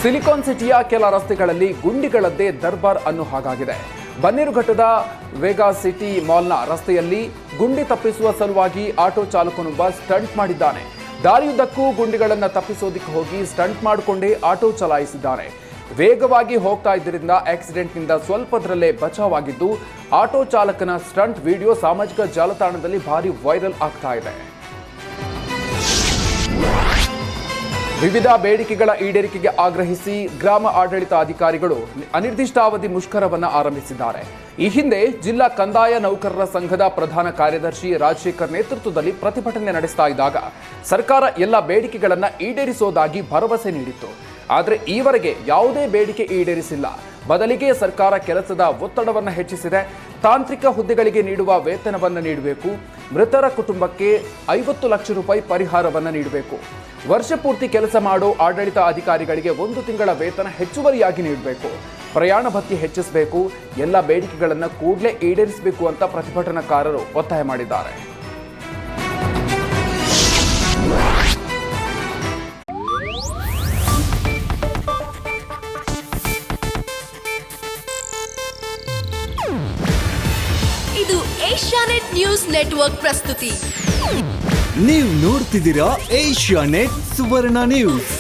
Silicon ಸಿಟಿಯ ಕೆಲ ರಸ್ತೆಗಳಲ್ಲಿ ಗುಂಡಿಗಳದ್ದೇ ದರ್ಬಾರ್ ಅನ್ನೋ ಹಾಗಾಗಿದೆ. ಬನ್ನೇರುಘಟ್ಟದ ವೇಗಾ ಸಿಟಿ ಮಾಲ್ನ ರಸ್ತೆಯಲ್ಲಿ ಗುಂಡಿ ತಪ್ಪಿಸುವ ಸಲುವಾಗಿ ಆಟೋ ಚಾಲಕನೊಬ್ಬ ಸ್ಟಂಟ್ ಮಾಡಿದ್ದಾನೆ. ದಾರಿಯುದ್ದಕ್ಕೂ ಗುಂಡಿಗಳನ್ನು ತಪ್ಪಿಸೋದಕ್ಕೆ ಹೋಗಿ ಸ್ಟಂಟ್ ಮಾಡಿಕೊಂಡೇ ಆಟೋ ಚಲಾಯಿಸಿದ್ದಾನೆ. ವೇಗವಾಗಿ ಹೋಗ್ತಾ ಇದ್ದರಿಂದ ಆಕ್ಸಿಡೆಂಟ್ನಿಂದ ಸ್ವಲ್ಪದರಲ್ಲೇ ಬಚಾವಾಗಿದ್ದು, ಆಟೋ ಚಾಲಕನ ಸ್ಟಂಟ್ ವಿಡಿಯೋ ಸಾಮಾಜಿಕ ಜಾಲತಾಣದಲ್ಲಿ ಭಾರಿ ವೈರಲ್ ಆಗ್ತಾ ಇದೆ. ವಿವಿಧ ಬೇಡಿಕೆಗಳ ಈಡೇರಿಕೆಗೆ ಆಗ್ರಹಿಸಿ ಗ್ರಾಮ ಆಡಳಿತ ಅಧಿಕಾರಿಗಳು ಅನಿರ್ದಿಷ್ಟಾವಧಿ ಮುಷ್ಕರವನ್ನು ಆರಂಭಿಸಿದ್ದಾರೆ. ಈ ಹಿಂದೆ ಜಿಲ್ಲಾ ಕಂದಾಯ ನೌಕರರ ಸಂಘದ ಪ್ರಧಾನ ಕಾರ್ಯದರ್ಶಿ ರಾಜಶೇಖರ್ ನೇತೃತ್ವದಲ್ಲಿ ಪ್ರತಿಭಟನೆ ನಡೆಸ್ತಾ ಇದ್ದಾಗ ಸರ್ಕಾರ ಎಲ್ಲ ಬೇಡಿಕೆಗಳನ್ನು ಈಡೇರಿಸೋದಾಗಿ ಭರವಸೆ ನೀಡಿತ್ತು. ಆದರೆ ಈವರೆಗೆ ಯಾವುದೇ ಬೇಡಿಕೆ ಈಡೇರಿಸಿಲ್ಲ. ಬದಲಿಗೆ ಸರ್ಕಾರ ಕೆಲಸದ ಒತ್ತಡವನ್ನು ಹೆಚ್ಚಿಸಿದೆ. ತಾಂತ್ರಿಕ ಹುದ್ದೆಗಳಿಗೆ ನೀಡುವ ವೇತನವನ್ನು ನೀಡಬೇಕು. ಮೃತರ ಕುಟುಂಬಕ್ಕೆ 50 ಲಕ್ಷ ರೂಪಾಯಿ ಪರಿಹಾರವನ್ನು ನೀಡಬೇಕು. ವರ್ಷ ಪೂರ್ತಿ ಕೆಲಸ ಮಾಡೋ ಆಡಳಿತ ಅಧಿಕಾರಿಗಳಿಗೆ 1 ತಿಂಗಳ ವೇತನ ಹೆಚ್ಚುವರಿಯಾಗಿ ನೀಡಬೇಕು. ಪ್ರಯಾಣ ಭತ್ಯೆ ಹೆಚ್ಚಿಸಬೇಕು. ಎಲ್ಲ ಬೇಡಿಕೆಗಳನ್ನು ಕೂಡಲೇ ಈಡೇರಿಸಬೇಕು ಅಂತ ಪ್ರತಿಭಟನಾಕಾರರು ಒತ್ತಾಯ ಮಾಡಿದ್ದಾರೆ. ಇದು ಏಷ್ಯಾನೆಟ್ ನ್ಯೂಸ್ ನೆಟ್ವರ್ಕ್ ಪ್ರಸ್ತುತಿ. ನೀವು ನೋಡ್ತಿದ್ದೀರಾ ಏಷ್ಯಾನೆಟ್ ಸುವರ್ಣ ನ್ಯೂಸ್.